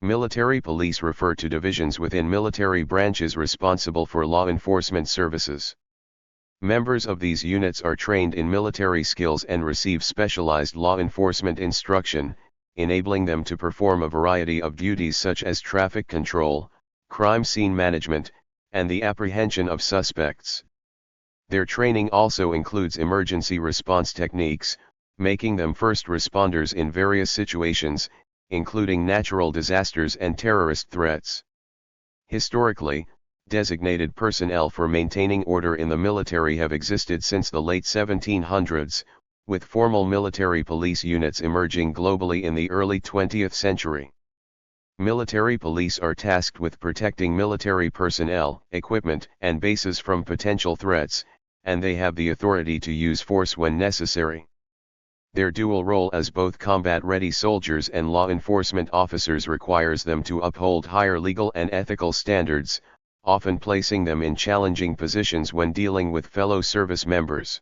Military police refer to divisions within military branches responsible for law enforcement services. Members of these units are trained in military skills and receive specialized law enforcement instruction, enabling them to perform a variety of duties such as traffic control, crime scene management, and the apprehension of suspects. Their training also includes emergency response techniques, making them first responders in various situations, including natural disasters and terrorist threats. Historically, designated personnel for maintaining order in the military have existed since the late 1700s, with formal military police units emerging globally in the early 20th century. Military police are tasked with protecting military personnel, equipment, and bases from potential threats, and they have the authority to use force when necessary. Their dual role as both combat-ready soldiers and law enforcement officers requires them to uphold higher legal and ethical standards, often placing them in challenging positions when dealing with fellow service members.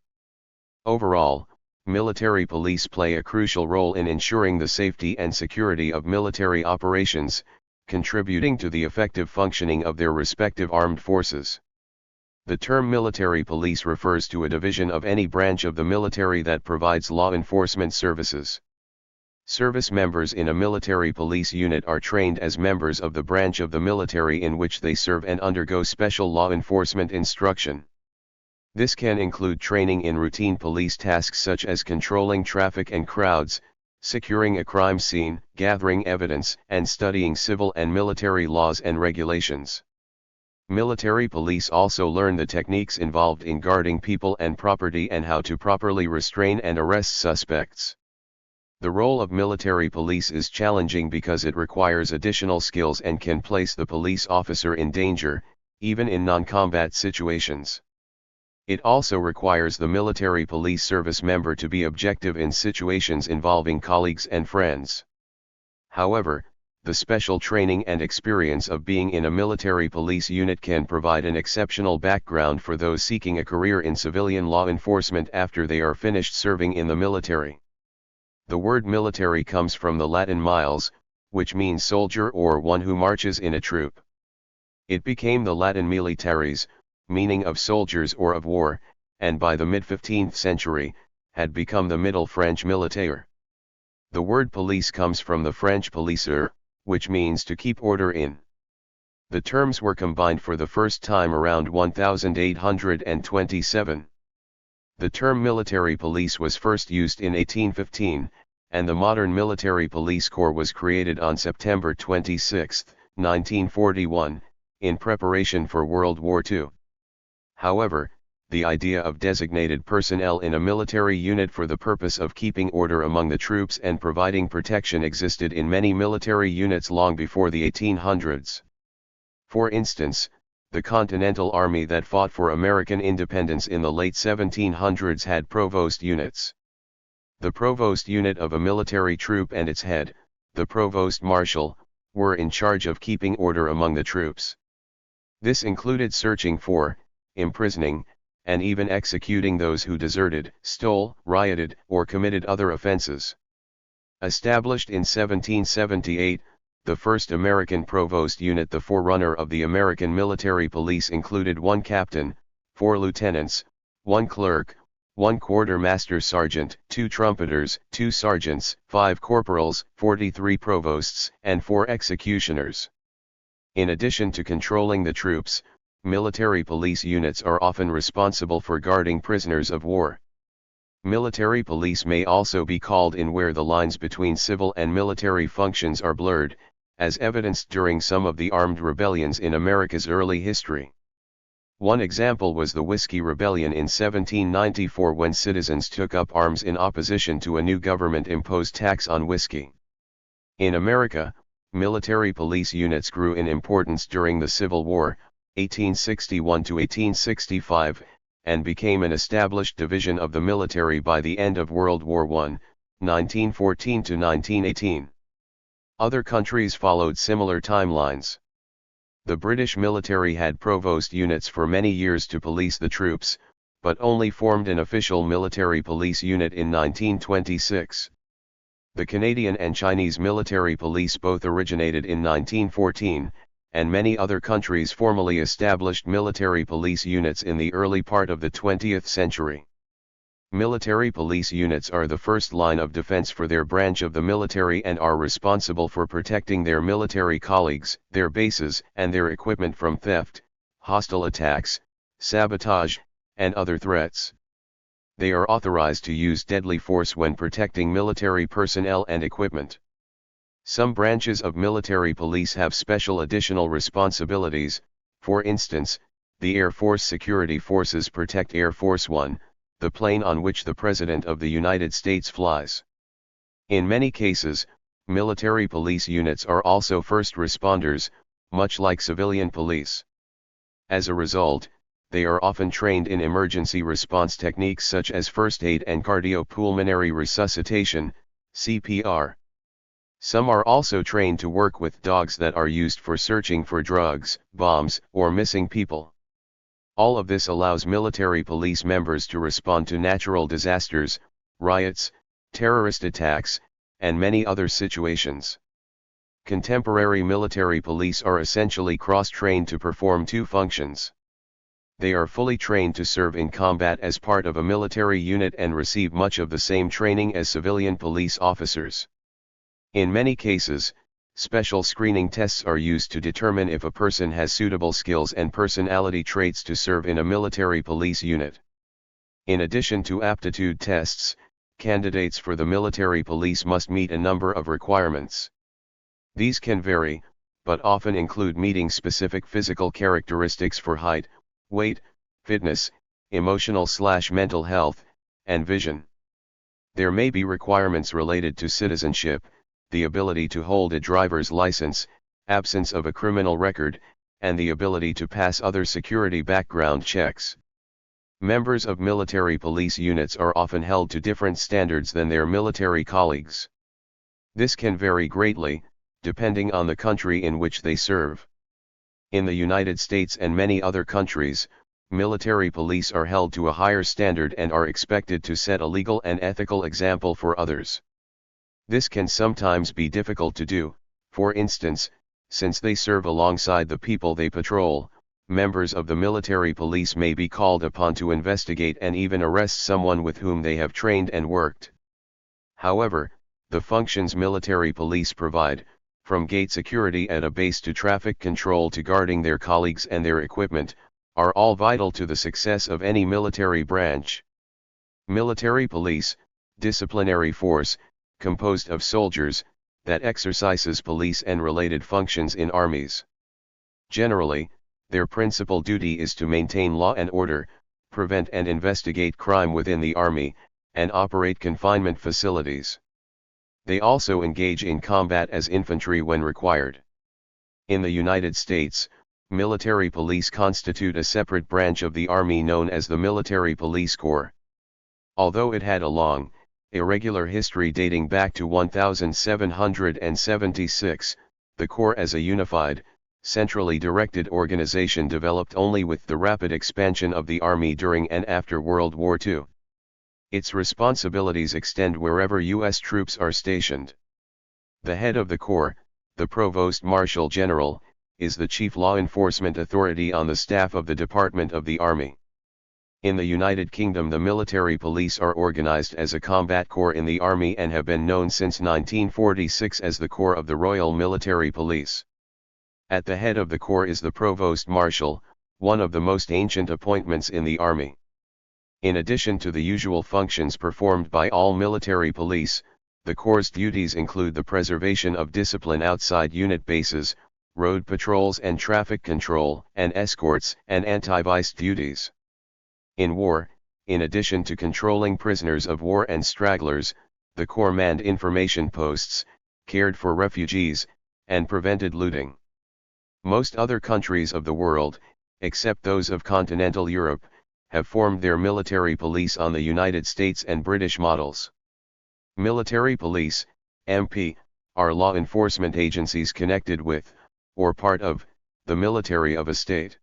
Overall, military police play a crucial role in ensuring the safety and security of military operations, contributing to the effective functioning of their respective armed forces. The term military police refers to a division of any branch of the military that provides law enforcement services. Service members in a military police unit are trained as members of the branch of the military in which they serve and undergo special law enforcement instruction. This can include training in routine police tasks such as controlling traffic and crowds, securing a crime scene, gathering evidence, and studying civil and military laws and regulations. Military police also learn the techniques involved in guarding people and property and how to properly restrain and arrest suspects. The role of military police is challenging because it requires additional skills and can place the police officer in danger, even in non-combat situations. It also requires the military police service member to be objective in situations involving colleagues and friends. However, the special training and experience of being in a military police unit can provide an exceptional background for those seeking a career in civilian law enforcement after they are finished serving in the military. The word military comes from the Latin miles, which means soldier or one who marches in a troop. It became the Latin militares, meaning of soldiers or of war, and by the mid-15th century, had become the Middle French militaire. The word police comes from the French policer, which means to keep order in. The terms were combined for the first time around 1827. The term military police was first used in 1815, and the modern military police corps was created on September 26, 1941, in preparation for World War II. However, the idea of designated personnel in a military unit for the purpose of keeping order among the troops and providing protection existed in many military units long before the 1800s. For instance, the Continental Army that fought for American independence in the late 1700s had provost units. The provost unit of a military troop and its head, the provost marshal, were in charge of keeping order among the troops. This included searching for, imprisoning, and even executing those who deserted, stole, rioted, or committed other offenses. Established in 1778, the first American provost unit, the forerunner of the American military police, included 1 captain, 4 lieutenants, 1 clerk, 1 quartermaster sergeant, 2 trumpeters, 2 sergeants, 5 corporals, 43 provosts, and 4 executioners. In addition to controlling the troops, military police units are often responsible for guarding prisoners of war. Military police may also be called in where the lines between civil and military functions are blurred, as evidenced during some of the armed rebellions in America's early history. One example was the Whiskey Rebellion in 1794, when citizens took up arms in opposition to a new government-imposed tax on whiskey. In America, military police units grew in importance during the Civil War, 1861 to 1865, and became an established division of the military by the end of World War I, 1914 to 1918. Other countries followed similar timelines. The British military had provost units for many years to police the troops, but only formed an official military police unit in 1926. The Canadian and Chinese military police both originated in 1914, and many other countries formally established military police units in the early part of the 20th century. Military police units are the first line of defense for their branch of the military and are responsible for protecting their military colleagues, their bases, and their equipment from theft, hostile attacks, sabotage, and other threats. They are authorized to use deadly force when protecting military personnel and equipment. Some branches of military police have special additional responsibilities. For instance, the Air Force Security Forces protect Air Force One, the plane on which the President of the United States flies. In many cases, military police units are also first responders, much like civilian police. As a result, they are often trained in emergency response techniques such as first aid and cardiopulmonary resuscitation, CPR. Some are also trained to work with dogs that are used for searching for drugs, bombs, or missing people. All of this allows military police members to respond to natural disasters, riots, terrorist attacks, and many other situations. Contemporary military police are essentially cross-trained to perform two functions. They are fully trained to serve in combat as part of a military unit and receive much of the same training as civilian police officers. In many cases, special screening tests are used to determine if a person has suitable skills and personality traits to serve in a military police unit. In addition to aptitude tests, candidates for the military police must meet a number of requirements. These can vary, but often include meeting specific physical characteristics for height, weight, fitness, emotional/mental health, and vision. There may be requirements related to citizenship, the ability to hold a driver's license, absence of a criminal record, and the ability to pass other security background checks. Members of military police units are often held to different standards than their military colleagues. This can vary greatly, depending on the country in which they serve. In the United States and many other countries, military police are held to a higher standard and are expected to set a legal and ethical example for others. This can sometimes be difficult to do. For instance, since they serve alongside the people they patrol, members of the military police may be called upon to investigate and even arrest someone with whom they have trained and worked. However, the functions military police provide, from gate security at a base to traffic control to guarding their colleagues and their equipment, are all vital to the success of any military branch. Military police, disciplinary force, composed of soldiers, that exercises police and related functions in armies. Generally, their principal duty is to maintain law and order, prevent and investigate crime within the army, and operate confinement facilities. They also engage in combat as infantry when required. In the United States, military police constitute a separate branch of the Army known as the Military Police Corps. Although it had a long, irregular history dating back to 1776, the Corps as a unified, centrally directed organization developed only with the rapid expansion of the Army during and after World War II. Its responsibilities extend wherever U.S. troops are stationed. The head of the Corps, the Provost Marshal General, is the chief law enforcement authority on the staff of the Department of the Army. In the United Kingdom, the military police are organized as a combat corps in the Army and have been known since 1946 as the Corps of the Royal Military Police. At the head of the Corps is the Provost Marshal, one of the most ancient appointments in the Army. In addition to the usual functions performed by all military police, the Corps' duties include the preservation of discipline outside unit bases, road patrols and traffic control, and escorts and anti-vice duties. In war, in addition to controlling prisoners of war and stragglers, the Corps manned information posts, cared for refugees, and prevented looting. Most other countries of the world, except those of continental Europe, have formed their military police on the United States and British models. Military police, MP, are law enforcement agencies connected with, or part of, the military of a state.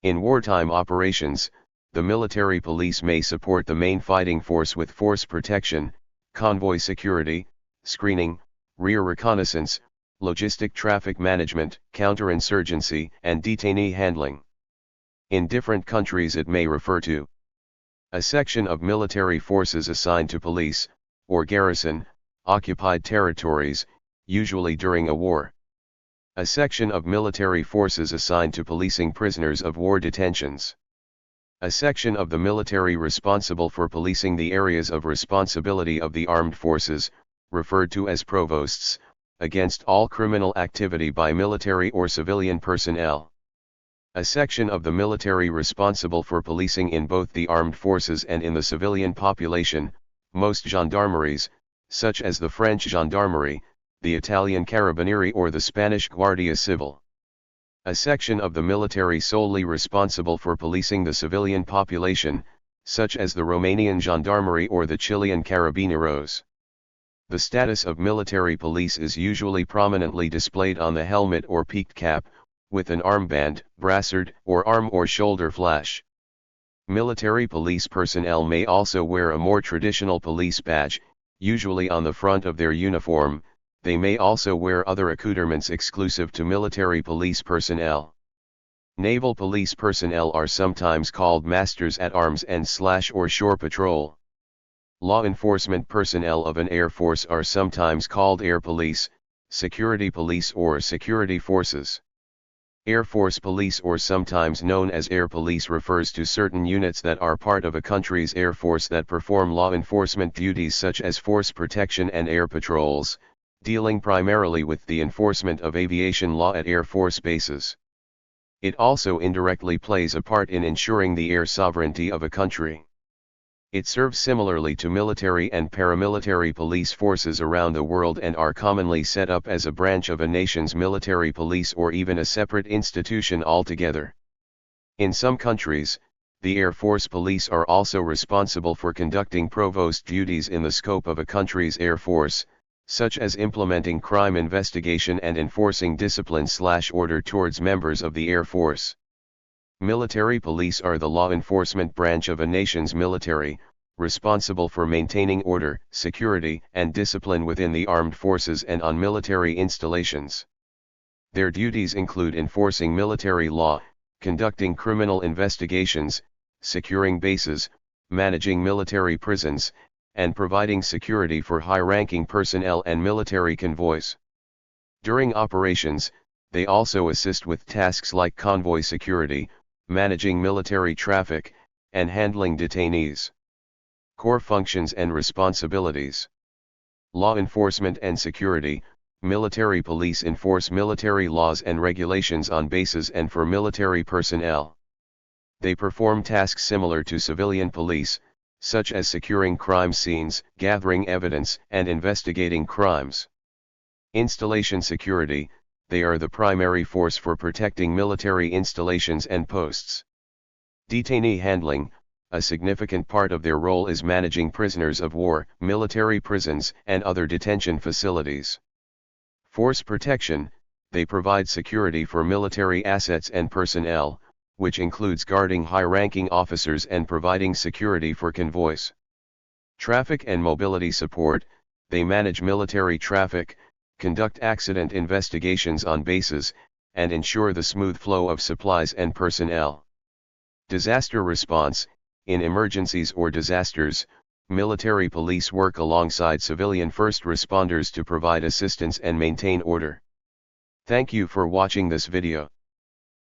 In wartime operations, the military police may support the main fighting force with force protection, convoy security, screening, rear reconnaissance, logistic traffic management, counterinsurgency, and detainee handling. In different countries it may refer to a section of military forces assigned to police, or garrison, occupied territories, usually during a war. A section of military forces assigned to policing prisoners of war detentions. A section of the military responsible for policing the areas of responsibility of the armed forces, referred to as provosts, against all criminal activity by military or civilian personnel. A section of the military responsible for policing in both the armed forces and in the civilian population, most gendarmeries, such as the French Gendarmerie, the Italian Carabinieri or the Spanish Guardia Civil. A section of the military solely responsible for policing the civilian population, such as the Romanian Gendarmerie or the Chilean Carabineros. The status of military police is usually prominently displayed on the helmet or peaked cap, with an armband, brassard, or arm or shoulder flash. Military police personnel may also wear a more traditional police badge, usually on the front of their uniform. They may also wear other accoutrements exclusive to military police personnel. Naval police personnel are sometimes called masters at arms and or shore patrol. Law enforcement personnel of an air force are sometimes called air police, security police or security forces. Air Force Police, or sometimes known as Air Police, refers to certain units that are part of a country's air force that perform law enforcement duties such as force protection and air patrols, dealing primarily with the enforcement of aviation law at Air Force bases. It also indirectly plays a part in ensuring the air sovereignty of a country. It serves similarly to military and paramilitary police forces around the world and are commonly set up as a branch of a nation's military police or even a separate institution altogether. In some countries, the Air Force Police are also responsible for conducting provost duties in the scope of a country's air force, such as implementing crime investigation and enforcing discipline/order towards members of the Air Force. Military police are the law enforcement branch of a nation's military, responsible for maintaining order, security, and discipline within the armed forces and on military installations. Their duties include enforcing military law, conducting criminal investigations, securing bases, managing military prisons, and providing security for high-ranking personnel and military convoys. During operations, they also assist with tasks like convoy security, managing military traffic, and handling detainees. Core functions and responsibilities. Law enforcement and security. Military police enforce military laws and regulations on bases and for military personnel. They perform tasks similar to civilian police, such as securing crime scenes, gathering evidence, and investigating crimes. Installation security. They are the primary force for protecting military installations and posts. Detainee handling. A significant part of their role is managing prisoners of war, military prisons, and other detention facilities. Force protection. They provide security for military assets and personnel, which includes guarding high-ranking officers and providing security for convoys. Traffic and mobility support. They manage military traffic, conduct accident investigations on bases, and ensure the smooth flow of supplies and personnel. Disaster response. In emergencies or disasters, military police work alongside civilian first responders to provide assistance and maintain order. Thank you for watching this video.